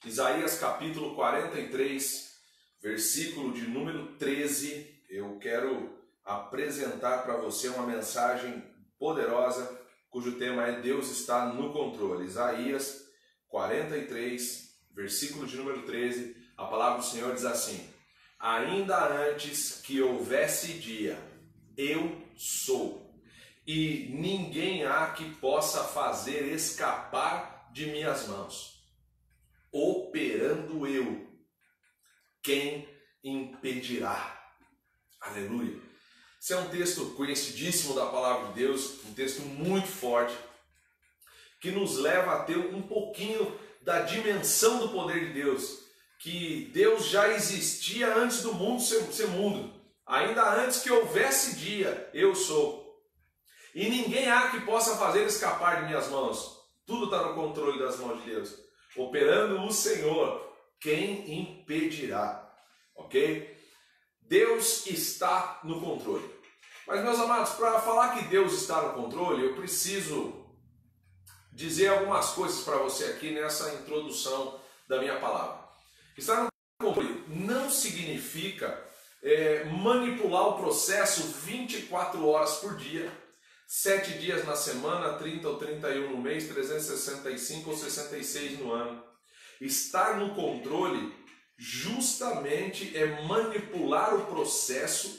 Isaías capítulo 43, versículo de número 13, eu quero apresentar para você uma mensagem poderosa, cujo tema é Deus está no controle. Isaías 43, versículo de número 13, a palavra do Senhor diz assim: ainda antes que houvesse dia, eu sou, e ninguém há que possa fazer escapar de minhas mãos. Operando eu, quem impedirá? Aleluia! Esse é um texto conhecidíssimo da palavra de Deus, um texto muito forte, que nos leva a ter um pouquinho da dimensão do poder de Deus, que Deus já existia antes do mundo ser mundo, ainda antes que houvesse dia, eu sou. E ninguém há que possa fazer escapar de minhas mãos. Tudo está no controle das mãos de Deus. Operando o Senhor, quem impedirá? Ok? Deus está no controle. Mas, meus amados, para falar que Deus está no controle, eu preciso dizer algumas coisas para você aqui nessa introdução da minha palavra. Estar no controle não significa manipular o processo 24 horas por dia, 7 dias na semana, 30 ou 31 no mês, 365 ou 66 no ano. Estar no controle justamente é manipular o processo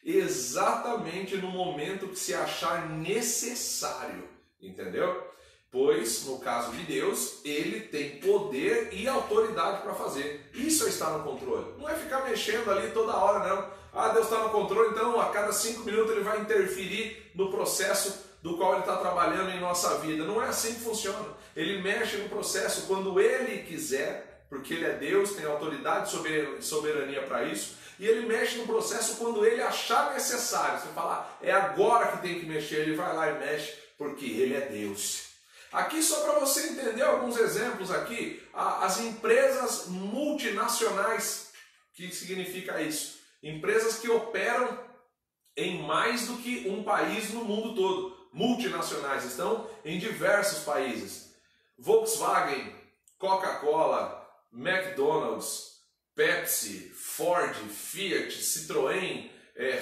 exatamente no momento que se achar necessário, entendeu? Pois, no caso de Deus, Ele tem poder e autoridade para fazer. Isso é estar no controle. Não é ficar mexendo ali toda hora, não. Ah, Deus está no controle, então a cada 5 minutos Ele vai interferir no processo do qual Ele está trabalhando em nossa vida. Não é assim que funciona. Ele mexe no processo quando Ele quiser, porque Ele é Deus, tem autoridade e soberania para isso. E Ele mexe no processo quando Ele achar necessário. Você fala, é agora que tem que mexer, Ele vai lá e mexe, porque Ele é Deus. Aqui só para você entender alguns exemplos aqui, as empresas multinacionais, que significa isso? Empresas que operam em mais do que um país no mundo todo. Multinacionais, estão em diversos países. Volkswagen, Coca-Cola, McDonald's, Pepsi, Ford, Fiat, Citroën,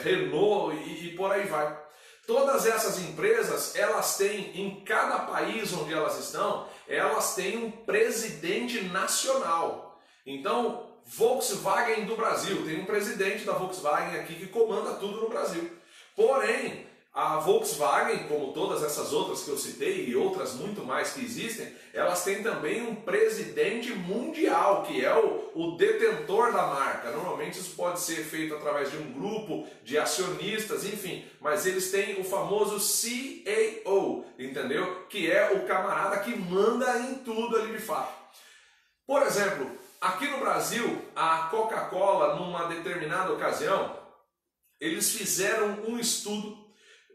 Renault e por aí vai. Todas essas empresas, elas têm, em cada país onde elas estão, elas têm um presidente nacional. Então, Volkswagen do Brasil, tem um presidente da Volkswagen aqui que comanda tudo no Brasil. Porém, a Volkswagen, como todas essas outras que eu citei e outras muito mais que existem, elas têm também um presidente mundial, que é o detentor da marca. Normalmente isso pode ser feito através de um grupo de acionistas, enfim, mas eles têm o famoso CEO, entendeu? Que é o camarada que manda em tudo ali de fato. Por exemplo, aqui no Brasil, a Coca-Cola, numa determinada ocasião, eles fizeram um estudo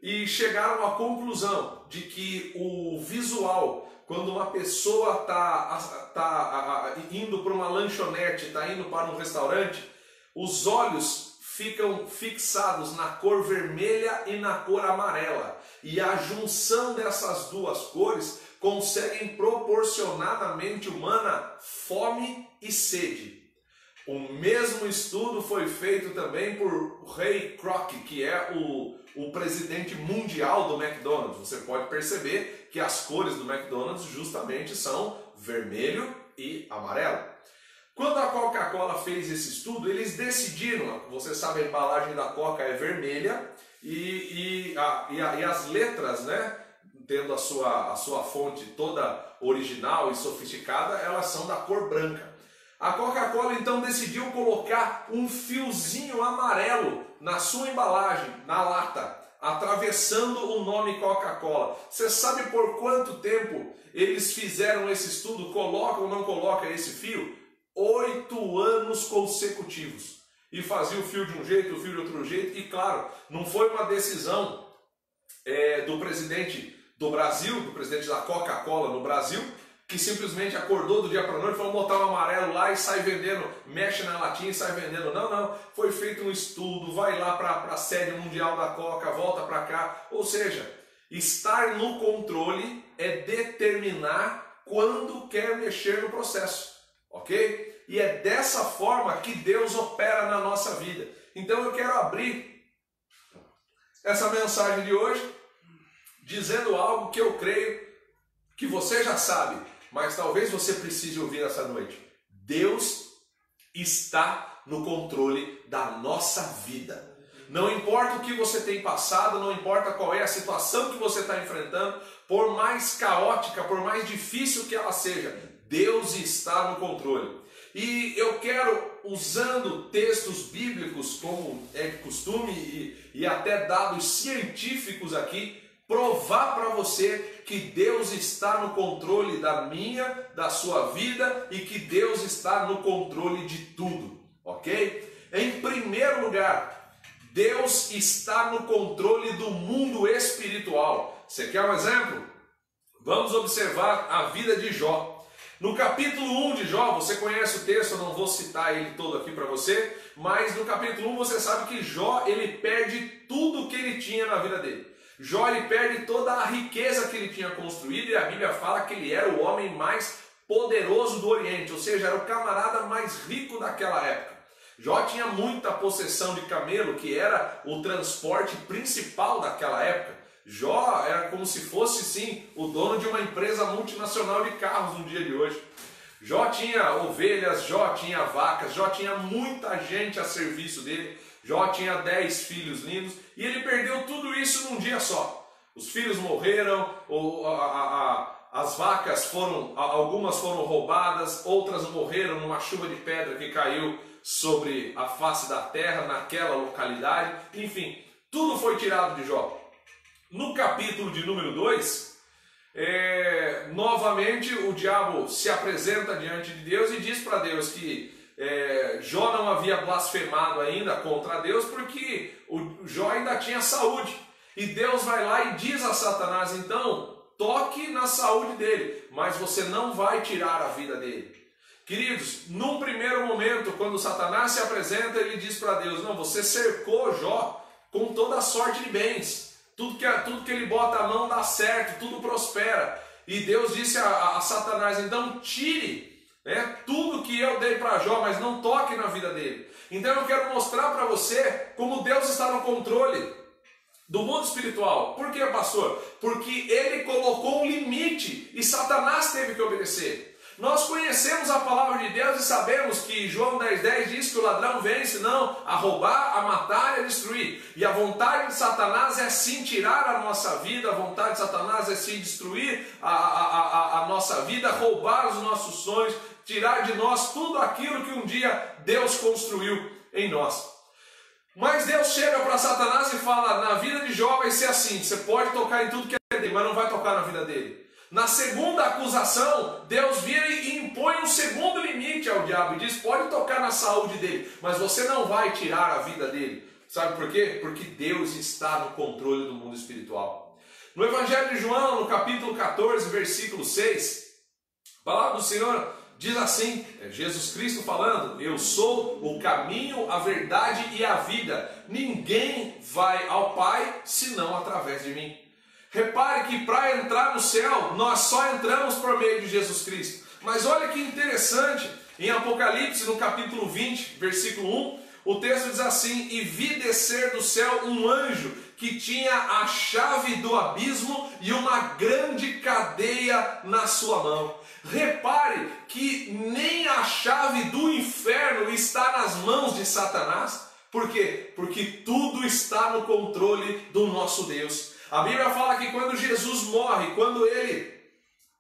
e chegaram à conclusão de que o visual, quando uma pessoa está indo para uma lanchonete, está indo para um restaurante, os olhos ficam fixados na cor vermelha e na cor amarela. E a junção dessas duas cores conseguem proporcionar à mente humana fome e sede. O mesmo estudo foi feito também por Ray Kroc, que é o presidente mundial do McDonald's. Você pode perceber que as cores do McDonald's justamente são vermelho e amarelo. Quando a Coca-Cola fez esse estudo, eles decidiram, você sabe, a embalagem da Coca é vermelha e as letras, né, tendo a sua fonte toda original e sofisticada, elas são da cor branca. A Coca-Cola então decidiu colocar um fiozinho amarelo na sua embalagem, na lata, atravessando o nome Coca-Cola. Você sabe por quanto tempo eles fizeram esse estudo? Coloca ou não coloca esse fio? 8 anos consecutivos. E fazia o fio de um jeito, o fio de outro jeito. E claro, não foi uma decisão do presidente do Brasil, do presidente da Coca-Cola no Brasil, que simplesmente acordou do dia para a noite e falou, botar o amarelo lá e sai vendendo, mexe na latinha e sai vendendo. Não, não. Foi feito um estudo, vai lá para a sede mundial da Coca, volta para cá. Ou seja, estar no controle é determinar quando quer mexer no processo. ok? E é dessa forma que Deus opera na nossa vida. Então eu quero abrir essa mensagem de hoje dizendo algo que eu creio que você já sabe, mas talvez você precise ouvir essa noite. Deus está no controle da nossa vida. Não importa o que você tem passado, não importa qual é a situação que você está enfrentando, por mais caótica, por mais difícil que ela seja, Deus está no controle. E eu quero, usando textos bíblicos, como é de costume, e até dados científicos aqui, provar para você que Deus está no controle da minha, da sua vida, e que Deus está no controle de tudo, ok? Em primeiro lugar, Deus está no controle do mundo espiritual. Você quer um exemplo? Vamos observar a vida de Jó. No capítulo 1 de Jó, você conhece o texto, eu não vou citar ele todo aqui para você, mas no capítulo 1 você sabe que Jó, ele perde tudo que ele tinha na vida dele. Jó, ele perde toda a riqueza que ele tinha construído, e a Bíblia fala que ele era o homem mais poderoso do Oriente, ou seja, era o camarada mais rico daquela época. Jó tinha muita possessão de camelo, que era o transporte principal daquela época. Jó era como se fosse, sim, o dono de uma empresa multinacional de carros no dia de hoje. Jó tinha ovelhas, Jó tinha vacas, Jó tinha muita gente a serviço dele. Jó tinha 10 filhos lindos e ele perdeu tudo isso num dia só. Os filhos morreram, as vacas algumas foram roubadas, outras morreram numa chuva de pedra que caiu sobre a face da terra, naquela localidade. Enfim, tudo foi tirado de Jó. No capítulo de número 2, novamente o diabo se apresenta diante de Deus e diz para Deus que Jó não havia blasfemado ainda contra Deus porque o Jó ainda tinha saúde. E Deus vai lá e diz a Satanás, então, toque na saúde dele, mas você não vai tirar a vida dele. Queridos, num primeiro momento, quando Satanás se apresenta, ele diz para Deus, não, você cercou Jó com toda a sorte de bens. Tudo que ele bota a mão dá certo, tudo prospera. E Deus disse a Satanás, então tire tudo que eu dei para Jó, mas não toque na vida dele. Então eu quero mostrar para você como Deus está no controle do mundo espiritual. Por quê, pastor? Porque ele colocou um limite e Satanás teve que obedecer. Nós conhecemos a palavra de Deus e sabemos que João 10,10 diz que o ladrão vem senão a roubar, a matar e a destruir. E a vontade de Satanás é sim tirar a nossa vida, a vontade de Satanás é sim destruir a nossa vida, roubar os nossos sonhos, tirar de nós tudo aquilo que um dia Deus construiu em nós. Mas Deus chega para Satanás e fala, na vida de Jó vai ser assim, você pode tocar em tudo que é dele, mas não vai tocar na vida dele. Na segunda acusação, Deus vira e impõe um segundo limite ao diabo e diz, pode tocar na saúde dele, mas você não vai tirar a vida dele. Sabe por quê? Porque Deus está no controle do mundo espiritual. No Evangelho de João, no capítulo 14, versículo 6, a palavra do Senhor diz assim, é Jesus Cristo falando, eu sou o caminho, a verdade e a vida. Ninguém vai ao Pai senão através de mim. Repare que para entrar no céu, nós só entramos por meio de Jesus Cristo. Mas olha que interessante, em Apocalipse, no capítulo 20, versículo 1, o texto diz assim, e vi descer do céu um anjo que tinha a chave do abismo e uma grande cadeia na sua mão. Repare que nem a chave do inferno está nas mãos de Satanás. Por quê? Porque tudo está no controle do nosso Deus. A Bíblia fala que quando Jesus morre, quando ele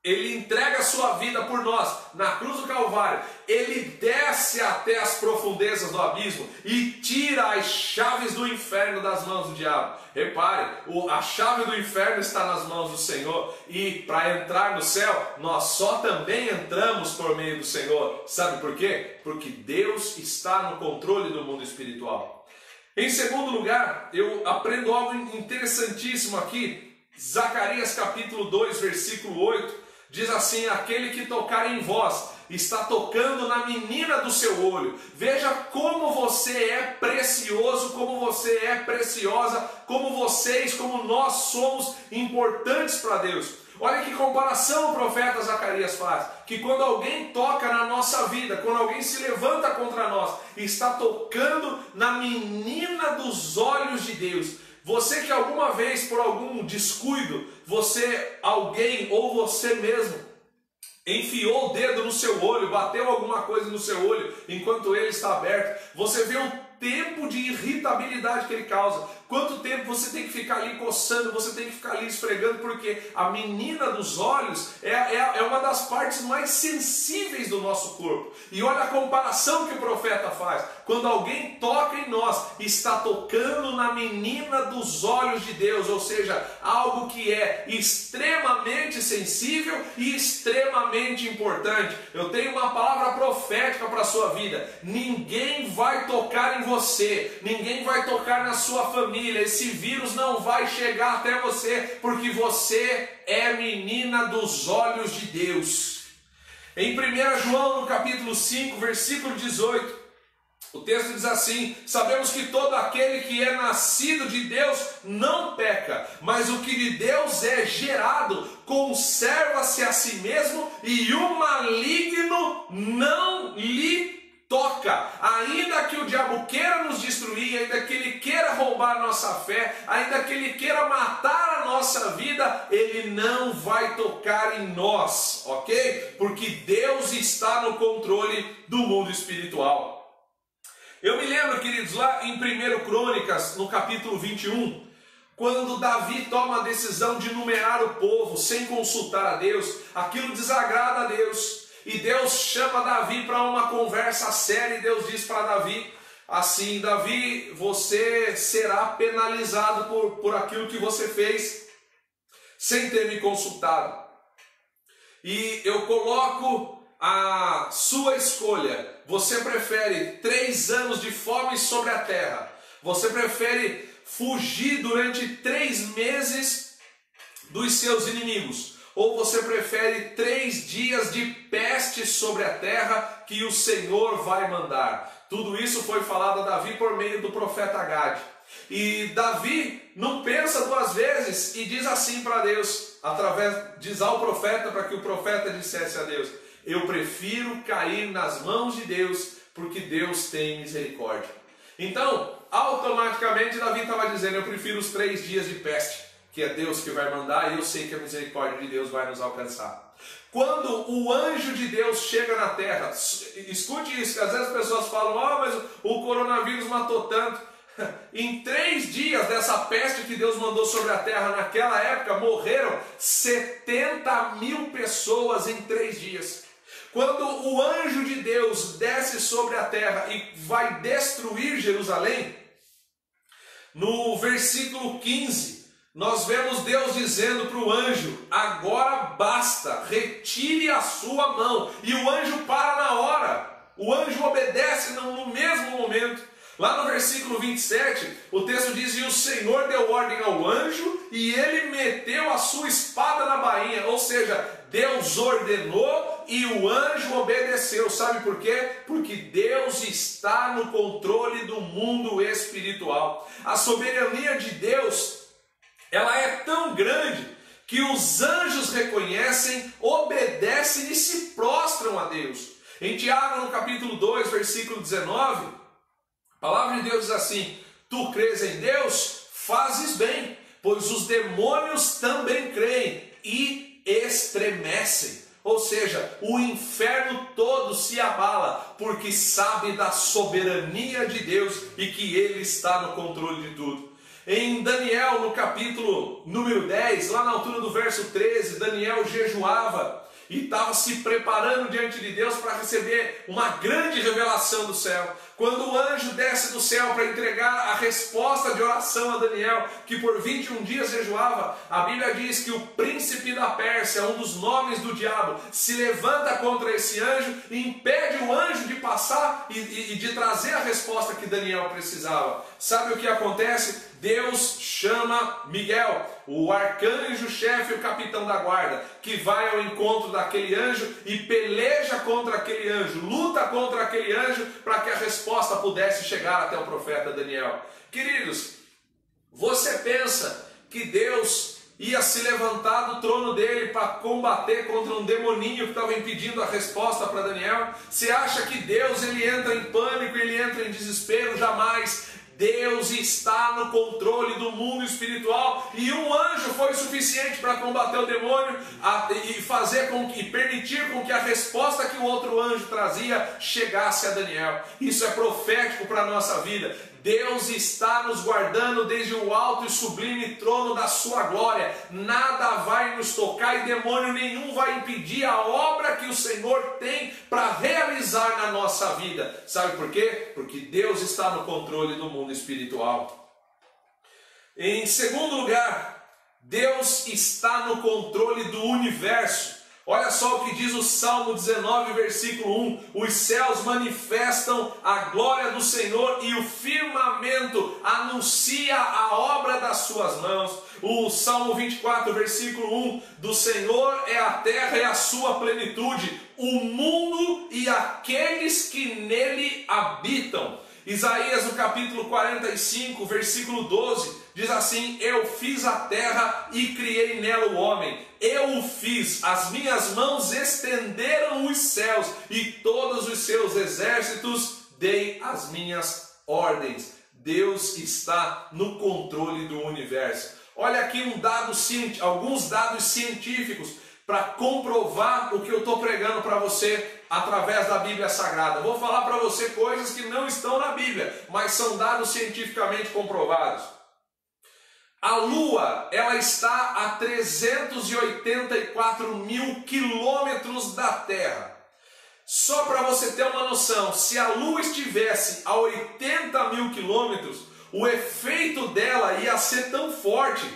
entrega a sua vida por nós na cruz do Calvário, ele desce até as profundezas do abismo e tira as chaves do inferno das mãos do diabo. Repare, a chave do inferno está nas mãos do Senhor e para entrar no céu, nós só também entramos por meio do Senhor. Sabe por quê? Porque Deus está no controle do mundo espiritual. Em segundo lugar, eu aprendo algo interessantíssimo aqui. Zacarias capítulo 2, versículo 8, diz assim, aquele que tocar em vós está tocando na menina do seu olho. Veja como você é precioso, como você é preciosa, como vocês, como nós somos importantes para Deus. Olha que comparação o profeta Zacarias faz, que quando alguém toca na nossa vida, quando alguém se levanta contra nós, está tocando na menina dos olhos de Deus. Você que alguma vez, por algum descuido, alguém ou você mesmo, enfiou o dedo no seu olho, bateu alguma coisa no seu olho, enquanto ele está aberto, você vê o tempo de irritabilidade que ele causa, quanto tempo você tem que ficar ali coçando, você tem que ficar ali esfregando, porque a menina dos olhos é uma das partes mais sensíveis do nosso corpo. E olha a comparação que o profeta faz, quando alguém toca em nós, está tocando na menina dos olhos de Deus, ou seja, algo que é extremamente sensível e extremamente importante. Eu tenho uma palavra profética para a sua vida: ninguém vai tocar em você, ninguém vai tocar na sua família, esse vírus não vai chegar até você, porque você é menina dos olhos de Deus. Em 1 João, no capítulo 5, versículo 18, o texto diz assim: sabemos que todo aquele que é nascido de Deus não peca, mas o que de Deus é gerado conserva-se a si mesmo, e o maligno não lhe toca. Ainda que o diabo queira nos destruir, ainda que ele queira roubar a nossa fé, ainda que ele queira matar a nossa vida, ele não vai tocar em nós, ok? Porque Deus está no controle do mundo espiritual. Eu me lembro, queridos, lá em 1 Crônicas, no capítulo 21, quando Davi toma a decisão de numerar o povo sem consultar a Deus, aquilo desagrada a Deus. E Deus chama Davi para uma conversa séria, e Deus diz para Davi assim: Davi, você será penalizado por aquilo que você fez sem ter me consultado. E eu coloco a sua escolha. Você prefere 3 anos de fome sobre a terra? Você prefere fugir durante 3 meses dos seus inimigos? Ou você prefere 3 dias de peste sobre a terra que o Senhor vai mandar? Tudo isso foi falado a Davi por meio do profeta Gade. E Davi não pensa 2 vezes e diz assim para Deus, diz ao profeta, para que o profeta dissesse a Deus: eu prefiro cair nas mãos de Deus, porque Deus tem misericórdia. Então, automaticamente Davi estava dizendo: eu prefiro os 3 dias de peste, que é Deus que vai mandar, e eu sei que a misericórdia de Deus vai nos alcançar. Quando o anjo de Deus chega na terra, escute isso, que às vezes as pessoas falam: mas o coronavírus matou tanto. Em 3 dias dessa peste que Deus mandou sobre a terra naquela época, morreram 70.000 pessoas em 3 dias. Quando o anjo de Deus desce sobre a terra e vai destruir Jerusalém, no versículo 15, nós vemos Deus dizendo para o anjo: agora basta, retire a sua mão. E o anjo para na hora, o anjo obedece no mesmo momento. Lá no versículo 27, o texto diz: e o Senhor deu ordem ao anjo, e ele meteu a sua espada na bainha. Ou seja, Deus ordenou e o anjo obedeceu. Sabe por quê? Porque Deus está no controle do mundo espiritual. A soberania de Deus, ela é tão grande que os anjos reconhecem, obedecem e se prostram a Deus. Em Tiago, no capítulo 2, versículo 19, a palavra de Deus diz assim: tu crês em Deus? Fazes bem, pois os demônios também creem e estremecem. Ou seja, o inferno todo se abala, porque sabe da soberania de Deus e que Ele está no controle de tudo. Em Daniel, no capítulo número 10, lá na altura do verso 13, Daniel jejuava e estava se preparando diante de Deus para receber uma grande revelação do céu. Quando o anjo desce do céu para entregar a resposta de oração a Daniel, que por 21 dias jejuava, a Bíblia diz que o príncipe da Pérsia, um dos nomes do diabo, se levanta contra esse anjo e impede o anjo de passar e de trazer a resposta que Daniel precisava. Sabe o que acontece? Deus chama Miguel, o arcanjo-chefe, o capitão da guarda, que vai ao encontro daquele anjo e peleja contra aquele anjo, luta contra aquele anjo para que a resposta pudesse chegar até o profeta Daniel. Queridos, você pensa que Deus ia se levantar do trono dele para combater contra um demoninho que estava impedindo a resposta para Daniel? Você acha que Deus ele entra em pânico, ele entra em desespero? Jamais. Deus está no controle do mundo espiritual e um anjo foi suficiente para combater o demônio e fazer com que, permitir com que a resposta que o outro anjo trazia chegasse a Daniel. Isso é profético para a nossa vida. Deus está nos guardando desde o alto e sublime trono da sua glória. Nada vai nos tocar e demônio nenhum vai impedir a obra que o Senhor tem para realizar na nossa vida. Sabe por quê? Porque Deus está no controle do mundo espiritual. Em segundo lugar, Deus está no controle do universo. Olha só o que diz o Salmo 19, versículo 1. Os céus manifestam a glória do Senhor e o firmamento anuncia a obra das suas mãos. O Salmo 24, versículo 1. Do Senhor é a terra e a sua plenitude, o mundo e aqueles que nele habitam. Isaías no capítulo 45, versículo 12, diz assim: eu fiz a terra e criei nela o homem. Eu o fiz, as minhas mãos estenderam os céus e todos os seus exércitos dei as minhas ordens. Deus está no controle do universo. Olha aqui alguns dados científicos para comprovar o que eu estou pregando para você através da Bíblia Sagrada. Vou falar para você coisas que não estão na Bíblia, mas são dados cientificamente comprovados. A Lua, ela está a 384 mil quilômetros da Terra. Só para você ter uma noção, se a Lua estivesse a 80 mil quilômetros, o efeito dela ia ser tão forte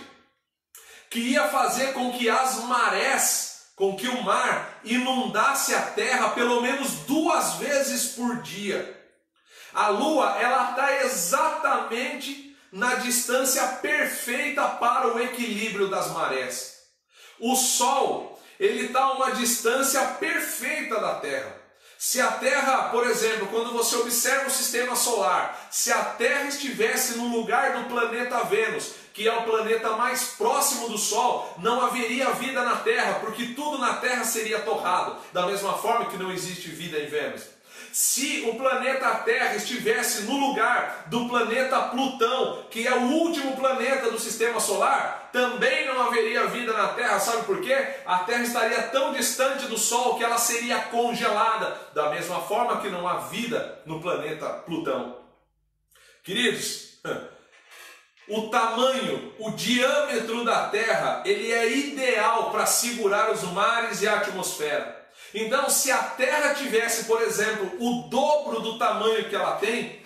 que ia fazer com que as marés, com que o mar inundasse a terra pelo menos 2 vezes por dia. A Lua, ela está exatamente na distância perfeita para o equilíbrio das marés. O Sol, ele está a uma distância perfeita da Terra. Se a Terra, por exemplo, quando você observa o sistema solar, se a Terra estivesse no lugar do planeta Vênus, que é o planeta mais próximo do Sol, não haveria vida na Terra, porque tudo na Terra seria torrado, da mesma forma que não existe vida em Vênus. Se o planeta Terra estivesse no lugar do planeta Plutão, que é o último planeta do sistema solar, também não haveria vida na Terra. Sabe por quê? A Terra estaria tão distante do Sol que ela seria congelada, da mesma forma que não há vida no planeta Plutão. Queridos, o tamanho, o diâmetro da Terra, ele é ideal para segurar os mares e a atmosfera. Então, se a Terra tivesse, por exemplo, o dobro do tamanho que ela tem,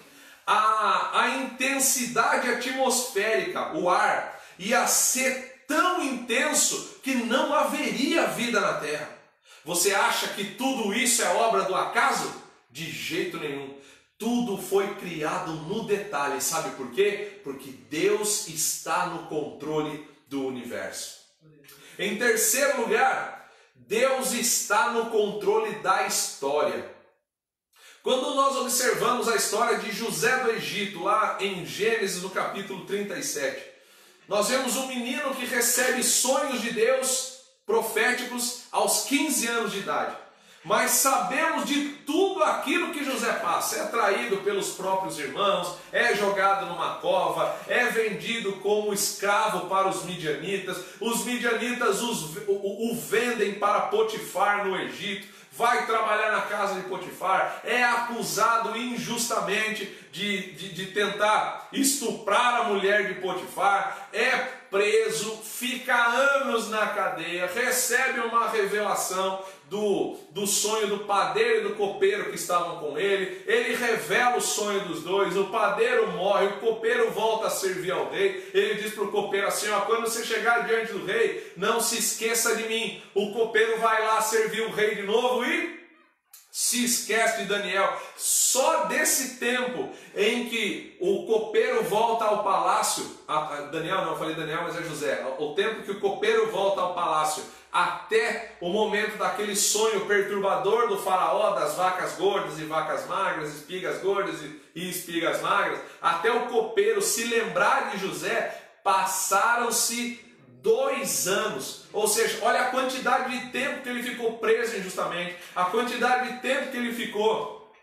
a intensidade atmosférica, o ar, ia ser tão intenso que não haveria vida na Terra. Você acha que tudo isso é obra do acaso? De jeito nenhum. Tudo foi criado no detalhe. Sabe por quê? Porque Deus está no controle do universo. Em terceiro lugar, Deus está no controle da história. Quando nós observamos a história de José do Egito, lá em Gênesis, no capítulo 37, nós vemos um menino que recebe sonhos de Deus proféticos aos 15 anos de idade. Mas sabemos de tudo aquilo que José passa. É traído pelos próprios irmãos, é jogado numa cova, é vendido como escravo para os midianitas. Os midianitas o vendem para Potifar no Egito. Vai trabalhar na casa de Potifar, é acusado injustamente de tentar estuprar a mulher de Potifar, é preso, fica anos na cadeia, recebe uma revelação do sonho do padeiro e do copeiro que estavam com ele. Ele revela o sonho dos dois, o padeiro morre, o copeiro volta a servir ao rei. Ele diz para o copeiro assim: ó, quando você chegar diante do rei, não se esqueça de mim. O copeiro vai lá servir o rei de novo e se esquece de Daniel. Só desse tempo em que o copeiro volta ao palácio, Daniel, não, eu falei Daniel, mas é José, o tempo que o copeiro volta ao palácio, até o momento daquele sonho perturbador do faraó, das vacas gordas e vacas magras, espigas gordas e espigas magras, até o copeiro se lembrar de José, passaram-se 2 anos. Ou seja, olha a quantidade de tempo que ele ficou preso injustamente, a quantidade de tempo que ele ficou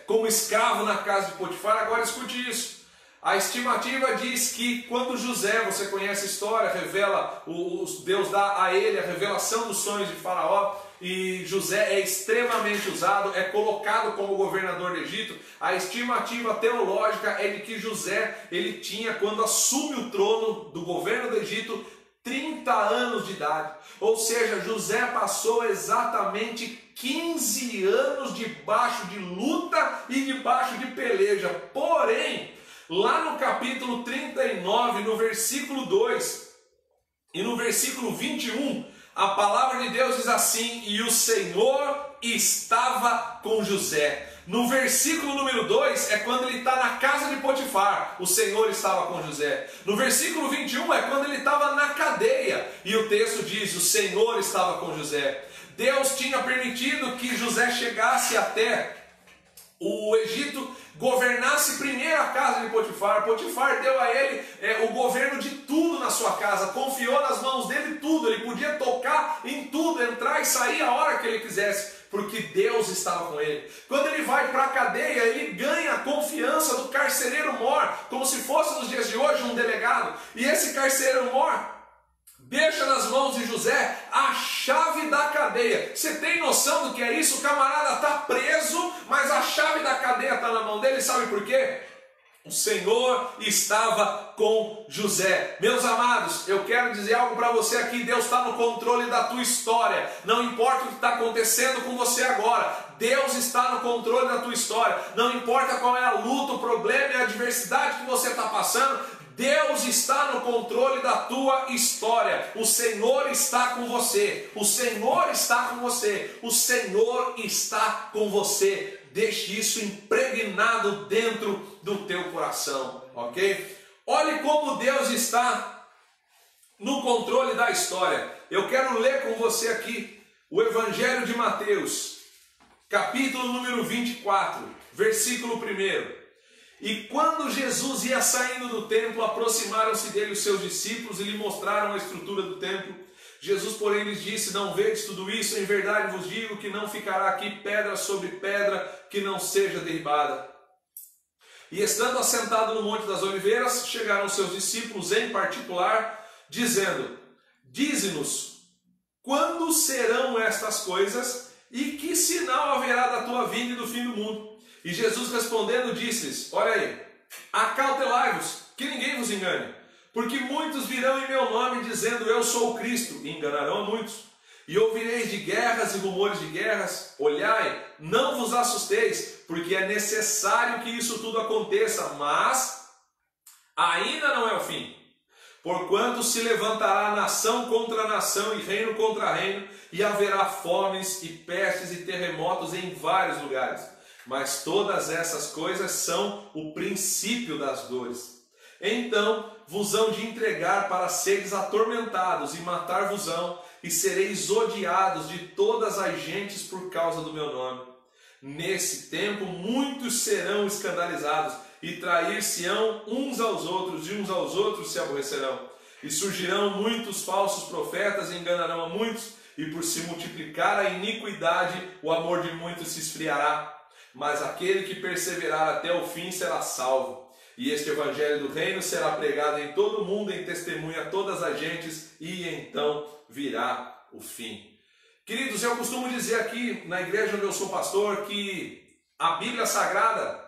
como escravo na casa de Potifar. Agora escute isso. A estimativa diz que quando José, você conhece a história, revela, Deus dá a ele a revelação dos sonhos de Faraó, e José é extremamente usado, é colocado como governador do Egito. A estimativa teológica é de que José, ele tinha, quando assume o trono do governo do Egito, 30 anos de idade. Ou seja, José passou exatamente 15 anos debaixo de luta e debaixo de peleja. Porém, lá no capítulo 39, no versículo 2 e no versículo 21, a palavra de Deus diz assim: e o Senhor estava com José. No versículo número 2 é quando ele está na casa de Potifar, o Senhor estava com José. No versículo 21 é quando ele estava na cadeia, e o texto diz: o Senhor estava com José. Deus tinha permitido que José chegasse até o Egito, governasse primeiro a casa de Potifar. Potifar deu a ele o governo de tudo na sua casa, confiou nas mãos dele tudo, ele podia tocar em tudo, entrar e sair a hora que ele quisesse, porque Deus estava com ele. Quando ele vai para a cadeia, ele ganha a confiança do carcereiro mor, como se fosse nos dias de hoje um delegado, e esse carcereiro mor deixa nas mãos de José a chave da cadeia. Você tem noção do que é isso? O camarada está preso, mas a chave da cadeia está na mão dele. Sabe por quê? O Senhor estava com José. Meus amados, eu quero dizer algo para você aqui. Deus está no controle da tua história. Não importa o que está acontecendo com você agora, Deus está no controle da tua história. Não importa qual é a luta, o problema e a adversidade que você está passando, Deus está no controle da tua história. O Senhor está com você. O Senhor está com você. O Senhor está com você. Deixe isso impregnado dentro do teu coração, ok? Olhe como Deus está no controle da história. Eu quero ler com você aqui o Evangelho de Mateus, capítulo número 24, versículo 1. E quando Jesus ia saindo do templo, aproximaram-se dele os seus discípulos e lhe mostraram a estrutura do templo. Jesus, porém, lhes disse: não vedes tudo isso? Em verdade vos digo que não ficará aqui pedra sobre pedra que não seja derribada. E estando assentado no Monte das Oliveiras, chegaram os seus discípulos em particular, dizendo: dize-nos, quando serão estas coisas e que sinal haverá da tua vinda e do fim do mundo? E Jesus respondendo disse-lhes: olha aí, acautelai-vos, que ninguém vos engane, porque muitos virão em meu nome dizendo eu sou o Cristo, e enganarão a muitos. E ouvireis de guerras e rumores de guerras. Olhai, não vos assusteis, porque é necessário que isso tudo aconteça, mas ainda não é o fim. Porquanto se levantará nação contra nação e reino contra reino, e haverá fomes e pestes e terremotos em vários lugares. Mas todas essas coisas são o princípio das dores. Então vos hão de entregar para seres atormentados, e matar-vos-ão, e sereis odiados de todas as gentes por causa do meu nome. Nesse tempo muitos serão escandalizados, e trair-se-ão uns aos outros, e uns aos outros se aborrecerão. E surgirão muitos falsos profetas, e enganarão a muitos, e por se multiplicar a iniquidade, o amor de muitos se esfriará. Mas aquele que perseverar até o fim será salvo. E este evangelho do reino será pregado em todo o mundo, em testemunha a todas as gentes, e então virá o fim. Queridos, eu costumo dizer aqui na igreja onde eu sou pastor que a Bíblia Sagrada,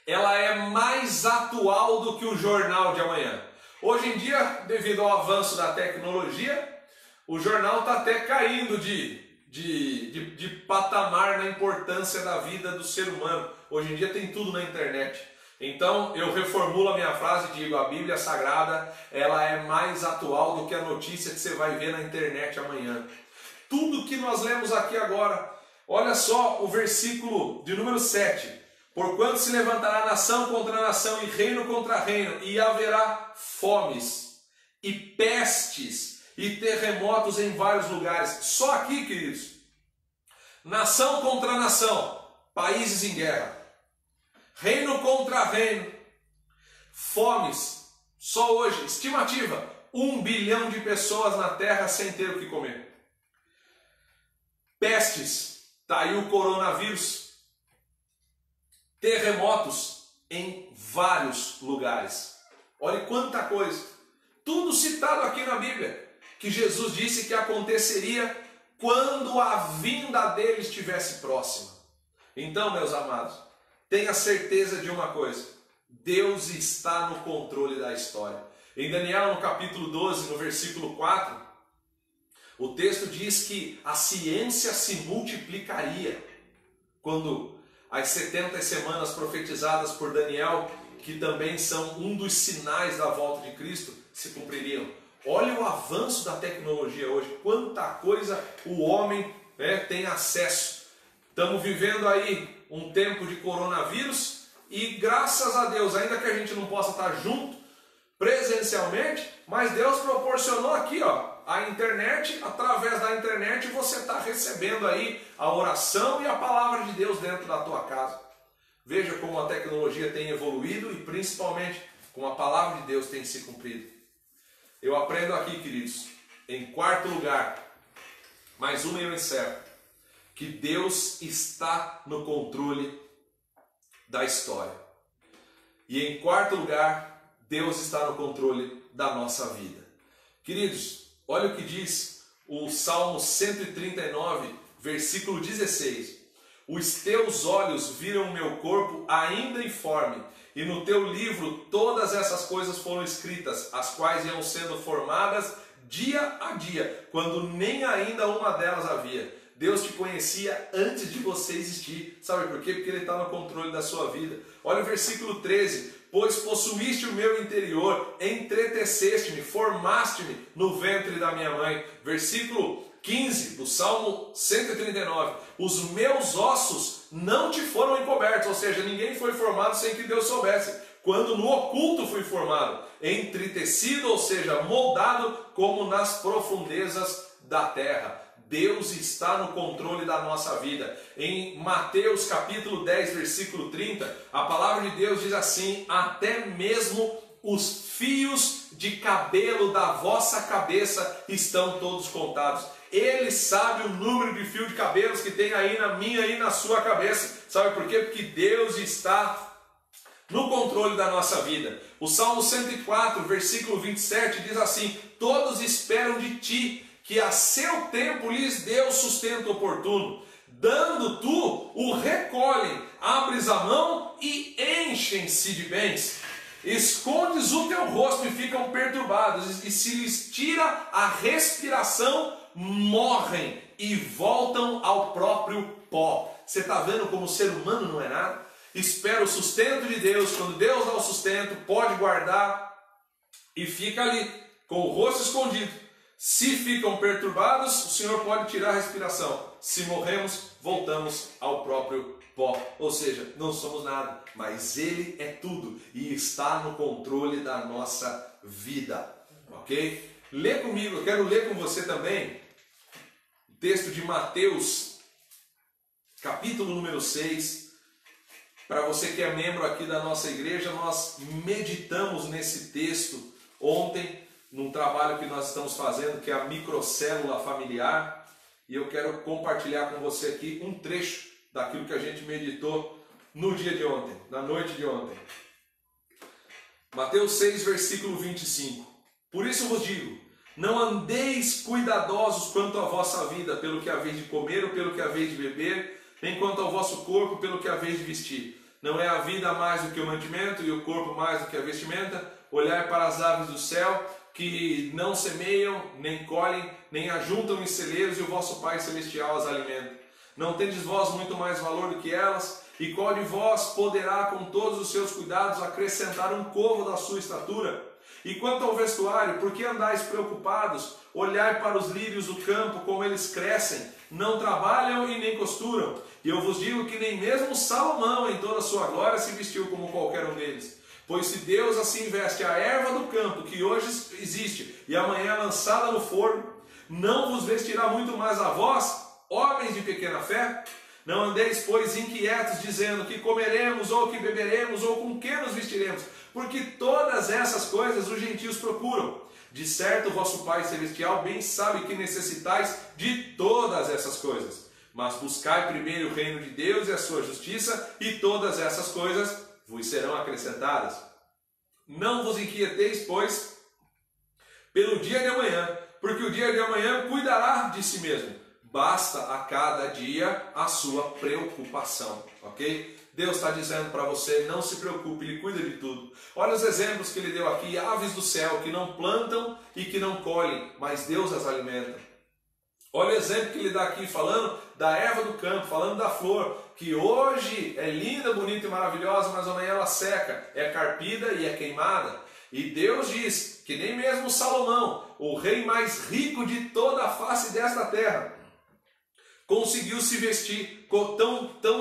ela é mais atual do que o jornal de amanhã. Hoje em dia, devido ao avanço da tecnologia, o jornal está até caindo de patamar na importância da vida do ser humano. Hoje em dia tem tudo na internet. Então eu reformulo a minha frase e digo: a Bíblia Sagrada, ela é mais atual do que a notícia que você vai ver na internet amanhã. Tudo que nós lemos aqui agora, olha só o versículo de número 7. Porquanto se levantará nação contra nação e reino contra reino, e haverá fomes e pestes e terremotos em vários lugares. Só aqui, queridos, nação contra nação, países em guerra, reino contra reino, fomes, Só hoje, estimativa, 1 bilhão de pessoas na Terra sem ter o que comer. Pestes, está aí o coronavírus. Terremotos em vários lugares. Olha quanta coisa. Tudo citado aqui na Bíblia, que Jesus disse que aconteceria quando a vinda dele estivesse próxima. Então, meus amados, tenha certeza de uma coisa: Deus está no controle da história. Em Daniel, no capítulo 12, no versículo 4, o texto diz que a ciência se multiplicaria quando as 70 semanas profetizadas por Daniel, que também são um dos sinais da volta de Cristo, se cumpririam. Olha o avanço da tecnologia hoje, quanta coisa o homem tem acesso. Estamos vivendo aí um tempo de coronavírus e graças a Deus, ainda que a gente não possa estar junto presencialmente, mas Deus proporcionou aqui, a internet. Através da internet você está recebendo aí a oração e a palavra de Deus dentro da tua casa. Veja como a tecnologia tem evoluído e principalmente como a palavra de Deus tem se cumprido. Eu aprendo aqui, queridos, em quarto lugar, mais uma e eu encerro, que Deus está no controle da história. E em quarto lugar, Deus está no controle da nossa vida. Queridos, olha o que diz o Salmo 139, versículo 16. Os teus olhos viram o meu corpo ainda informe, e no teu livro todas essas coisas foram escritas, as quais iam sendo formadas dia a dia, quando nem ainda uma delas havia. Deus te conhecia antes de você existir. Sabe por quê? Porque Ele está no controle da sua vida. Olha o versículo 13. Pois possuíste o meu interior, entreteceste-me, formaste-me no ventre da minha mãe. Versículo 15 do Salmo 139. Os meus ossos não te foram encobertos, ou seja, ninguém foi formado sem que Deus soubesse. Quando no oculto fui formado, entretecido, ou seja, moldado como nas profundezas da terra. Deus está no controle da nossa vida. Em Mateus capítulo 10, versículo 30, a palavra de Deus diz assim: até mesmo os fios de cabelo da vossa cabeça estão todos contados. Ele sabe o número de fio de cabelos que tem aí na minha e na sua cabeça. Sabe por quê? Porque Deus está no controle da nossa vida. O Salmo 104, versículo 27 diz assim: todos esperam de ti, que a seu tempo lhes dê o sustento oportuno. Dando tu, o recolhem, abres a mão e enchem-se de bens. Escondes o teu rosto e ficam perturbados, e se lhes tira a respiração, morrem e voltam ao próprio pó. Você está vendo como o ser humano não é nada? Espera o sustento de Deus. Quando Deus dá o sustento, pode guardar e fica ali com o rosto escondido. Se ficam perturbados, o Senhor pode tirar a respiração. Se morremos, voltamos ao próprio pó. Ou seja, não somos nada, mas Ele é tudo e está no controle da nossa vida. Ok? Lê comigo, eu quero ler com você também o texto de Mateus, capítulo número 6. Para você que é membro aqui da nossa igreja, nós meditamos nesse texto ontem, num trabalho que nós estamos fazendo, que é a microcélula familiar, e eu quero compartilhar com você aqui um trecho daquilo que a gente meditou no dia de ontem, na noite de ontem. Mateus 6, versículo 25. Por isso vos digo, não andeis cuidadosos quanto à vossa vida, pelo que haveis de comer ou pelo que haveis de beber, nem quanto ao vosso corpo, pelo que haveis de vestir. Não é a vida mais do que o mantimento, e o corpo mais do que a vestimenta? Olhai para as aves do céu, que não semeiam, nem colhem, nem ajuntam em celeiros, e o vosso Pai Celestial as alimenta. Não tendes vós muito mais valor do que elas? E qual de vós poderá, com todos os seus cuidados, acrescentar um côvado da sua estatura? E quanto ao vestuário, por que andais preocupados? Olhai para os lírios do campo, como eles crescem, não trabalham e nem costuram. E eu vos digo que nem mesmo Salomão, em toda a sua glória, se vestiu como qualquer um deles. Pois se Deus assim veste a erva do campo, que hoje existe e amanhã é lançada no forno, não vos vestirá muito mais a vós, homens de pequena fé? Não andeis, pois, inquietos, dizendo que comeremos, ou que beberemos, ou com que nos vestiremos, porque todas essas coisas os gentios procuram. De certo, o vosso Pai Celestial bem sabe que necessitais de todas essas coisas. Mas buscai primeiro o reino de Deus e a sua justiça, e todas essas coisas vos serão acrescentadas. Não vos inquieteis, pois, pelo dia de amanhã, porque o dia de amanhã cuidará de si mesmo. Basta a cada dia a sua preocupação, ok? Deus está dizendo para você, não se preocupe, Ele cuida de tudo. Olha os exemplos que Ele deu aqui, aves do céu que não plantam e que não colhem, mas Deus as alimenta. Olha o exemplo que Ele dá aqui, falando da erva do campo, falando da flor, que hoje é linda, bonita e maravilhosa, mas amanhã ela seca, é carpida e é queimada. E Deus diz que nem mesmo Salomão, o rei mais rico de toda a face desta terra, conseguiu se vestir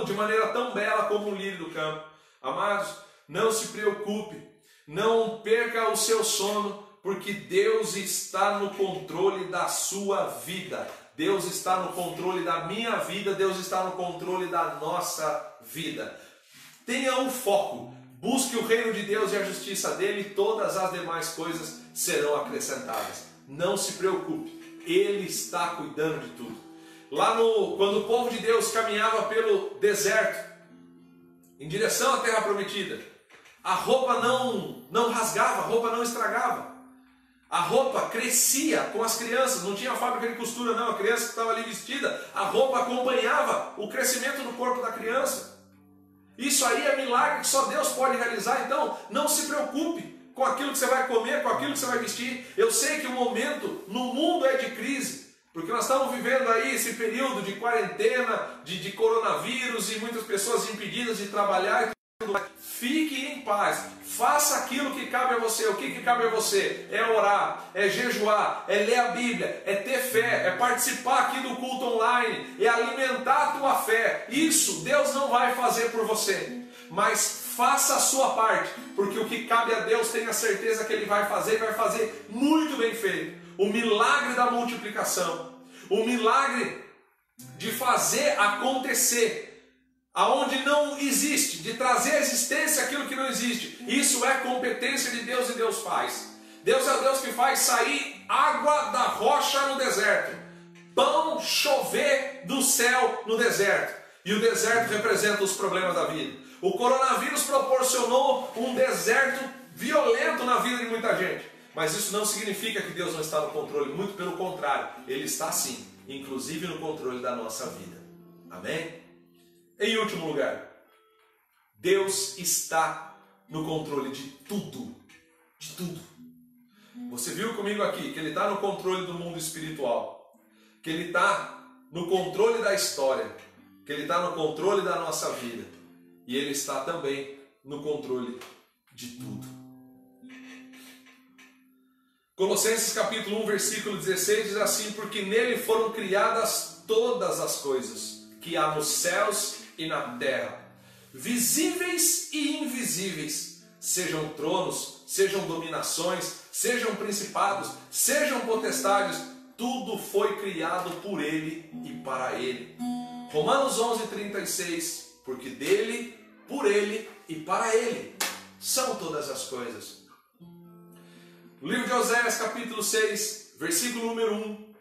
de maneira tão bela como o lírio do campo. Amados, não se preocupe, não perca o seu sono, porque Deus está no controle da sua vida. Deus está no controle da minha vida, Deus está no controle da nossa vida. Tenha um foco, busque o reino de Deus e a justiça dele, e todas as demais coisas serão acrescentadas. Não se preocupe, Ele está cuidando de tudo. Quando o povo de Deus caminhava pelo deserto, em direção à terra prometida, a roupa não rasgava, a roupa não estragava. A roupa crescia com as crianças, não tinha fábrica de costura não, a criança que estava ali vestida, a roupa acompanhava o crescimento do corpo da criança. Isso aí é milagre que só Deus pode realizar, então não se preocupe com aquilo que você vai comer, com aquilo que você vai vestir. Eu sei que o momento no mundo é de crise, porque nós estamos vivendo aí esse período de quarentena, de coronavírus e muitas pessoas impedidas de trabalhar. Fique em paz, faça aquilo que cabe a você. O que cabe a você? É orar, é jejuar, é ler a Bíblia, é ter fé, é participar aqui do culto online, é alimentar a tua fé. Isso Deus não vai fazer por você, mas faça a sua parte, porque o que cabe a Deus, tenha certeza que Ele vai fazer muito bem feito. O milagre da multiplicação, o milagre de fazer acontecer aonde não existe, de trazer à existência aquilo que não existe. Isso é competência de Deus e Deus faz. Deus é o Deus que faz sair água da rocha no deserto, pão chover do céu no deserto. E o deserto representa os problemas da vida. O coronavírus proporcionou um deserto violento na vida de muita gente. Mas isso não significa que Deus não está no controle, muito pelo contrário, Ele está sim, inclusive no controle da nossa vida. Amém? Em último lugar, Deus está no controle de tudo. De tudo. Você viu comigo aqui que Ele está no controle do mundo espiritual, que Ele está no controle da história, que Ele está no controle da nossa vida, e Ele está também no controle de tudo. Colossenses capítulo 1, versículo 16 diz assim: porque nele foram criadas todas as coisas que há nos céus e na terra, visíveis e invisíveis, sejam tronos, sejam dominações, sejam principados, sejam potestades, tudo foi criado por Ele e para Ele. Romanos 11:36, porque dele, por Ele e para Ele são todas as coisas. No livro de Oséias capítulo 6, versículo número 1,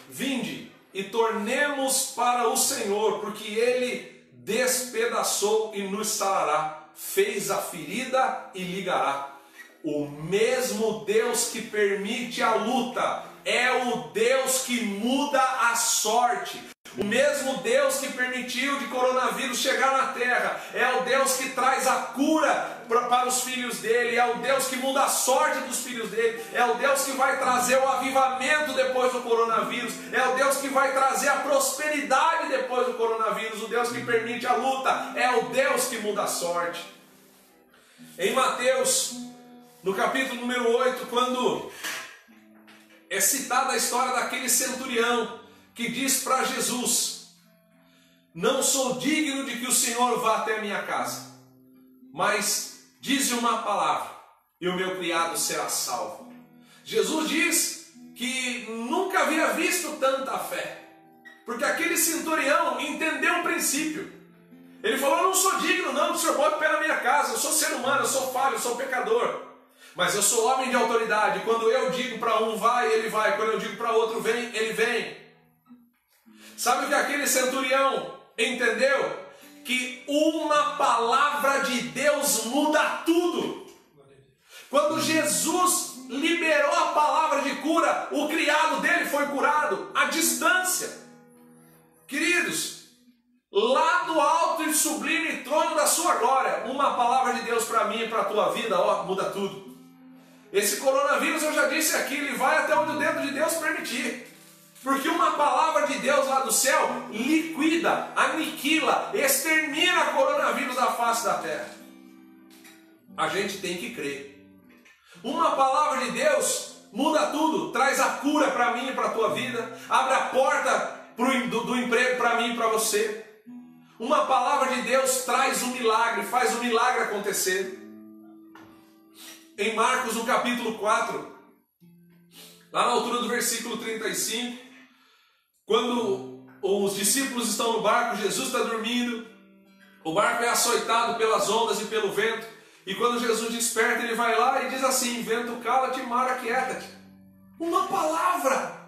vinde e tornemos para o Senhor, porque Ele despedaçou e nos sarará, fez a ferida e ligará. O mesmo Deus que permite a luta é o Deus que muda a sorte. O mesmo Deus que permitiu de coronavírus chegar na terra é o Deus que traz a cura para os filhos dele, é o Deus que muda a sorte dos filhos dele, é o Deus que vai trazer o avivamento depois do coronavírus, é o Deus que vai trazer a prosperidade depois do coronavírus, o Deus que permite a luta, é o Deus que muda a sorte. Em Mateus, no capítulo número 8, quando é citada a história daquele centurião que diz para Jesus: não sou digno de que o Senhor vá até a minha casa, mas dize uma palavra e o meu criado será salvo. Jesus diz que nunca havia visto tanta fé. Porque aquele centurião entendeu um princípio. Ele falou: eu não sou digno não que o senhor bote o pé na minha casa, eu sou ser humano, eu sou falho, eu sou pecador. Mas eu sou homem de autoridade. Quando eu digo para um vai, ele vai. Quando eu digo para outro vem, ele vem. Sabe o que aquele centurião entendeu? Que uma palavra de Deus muda tudo. Quando Jesus liberou a palavra de cura, o criado dele foi curado à distância. Queridos, lá do alto e sublime trono da sua glória, uma palavra de Deus para mim e para a tua vida, ó, muda tudo. Esse coronavírus, eu já disse aqui, ele vai até onde o dedo de Deus permitir. Porque uma palavra de Deus lá do céu liquida, aniquila, extermina coronavírus da face da terra. A gente tem que crer. Uma palavra de Deus muda tudo, traz a cura para mim e para a tua vida, abre a porta do emprego para mim e para você. Uma palavra de Deus traz um milagre, faz o milagre acontecer. Em Marcos, no capítulo 4, lá na altura do versículo 35, quando os discípulos estão no barco, Jesus está dormindo, o barco é açoitado pelas ondas e pelo vento, e quando Jesus desperta, ele vai lá e diz assim: vento, cala-te, mar, aquieta-te. Uma palavra,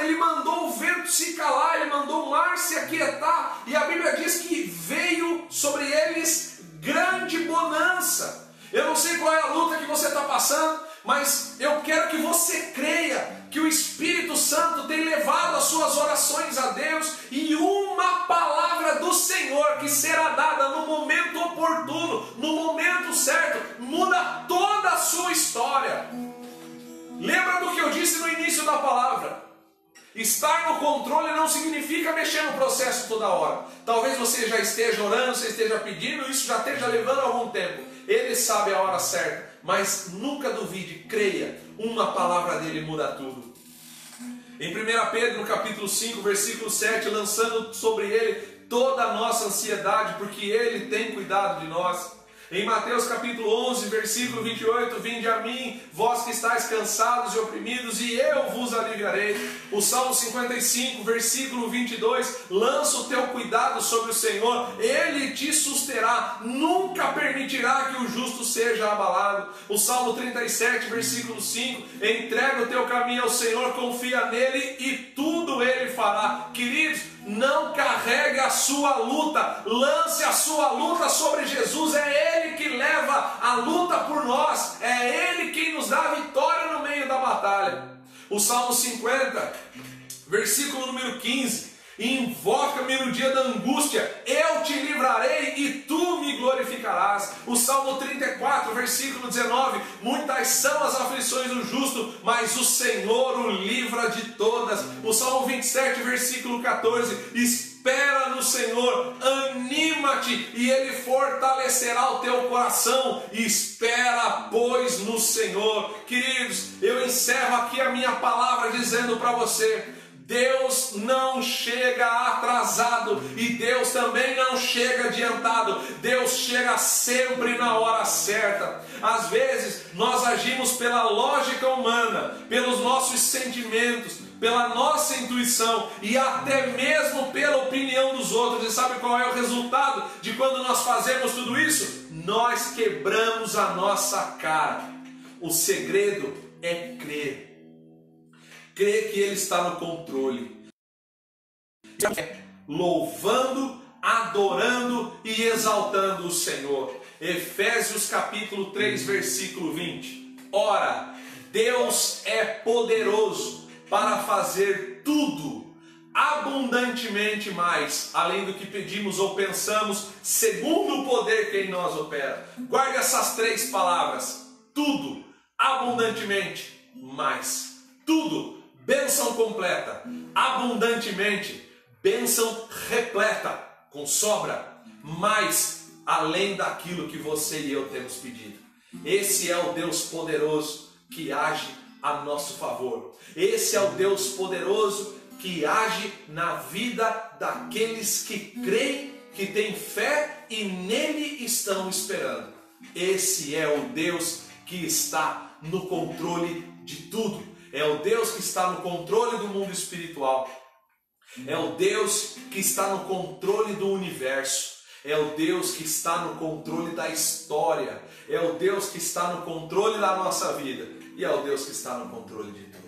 ele mandou o vento se calar, ele mandou o mar se aquietar, e a Bíblia diz que veio sobre eles grande bonança. Eu não sei qual é a luta que você está passando, mas eu quero que você creia que o Espírito Santo tem levado as suas orações a Deus, e uma palavra do Senhor que será dada no momento oportuno, no momento certo, muda toda a sua história. Lembra do que eu disse no início da palavra? Estar no controle não significa mexer no processo toda hora. Talvez você já esteja orando, você esteja pedindo, isso já esteja levando algum tempo. Ele sabe a hora certa, mas nunca duvide, creia, uma palavra dele muda tudo. Em 1 Pedro, no capítulo 5, versículo 7, lançando sobre ele toda a nossa ansiedade, porque ele tem cuidado de nós. Em Mateus capítulo 11, versículo 28, vinde a mim, vós que estáis cansados e oprimidos, e eu vos aliviarei. O Salmo 55, versículo 22, lança o teu cuidado sobre o Senhor, ele te susterá, nunca permitirá que o justo seja abalado. O Salmo 37, versículo 5, entrega o teu caminho ao Senhor, confia nele e tudo ele fará. Queridos, não carregue a sua luta, lance a sua luta sobre Jesus, é Ele que leva a luta por nós, é Ele quem nos dá a vitória no meio da batalha. O Salmo 50, versículo número 15, invoca-me no dia da angústia, eu te livrarei e tu me glorificarás. O Salmo 34, versículo 19, muitas são as aflições do justo, mas o Senhor o livra de todas. O Salmo 27, versículo 14, espera no Senhor, anima-te e Ele fortalecerá o teu coração. Espera, pois, no Senhor. Queridos, eu encerro aqui a minha palavra dizendo para você: Deus não chega atrasado e Deus também não chega adiantado. Deus chega sempre na hora certa. Às vezes nós agimos pela lógica humana, pelos nossos sentimentos, pela nossa intuição e até mesmo pela opinião dos outros. E sabe qual é o resultado de quando nós fazemos tudo isso? Nós quebramos a nossa cara. O segredo é crer. Crer que Ele está no controle. Louvando, adorando e exaltando o Senhor. Efésios capítulo 3, versículo 20. Ora, Deus é poderoso para fazer tudo, abundantemente mais, além do que pedimos ou pensamos, segundo o poder que em nós opera. Guarde essas três palavras. Tudo, abundantemente mais. Tudo. Bênção completa, abundantemente, bênção repleta, com sobra, mais além daquilo que você e eu temos pedido. Esse é o Deus poderoso que age a nosso favor. Esse é o Deus poderoso que age na vida daqueles que creem, que têm fé e nele estão esperando. Esse é o Deus que está no controle de tudo. É o Deus que está no controle do mundo espiritual. É o Deus que está no controle do universo. É o Deus que está no controle da história. É o Deus que está no controle da nossa vida. E é o Deus que está no controle de tudo.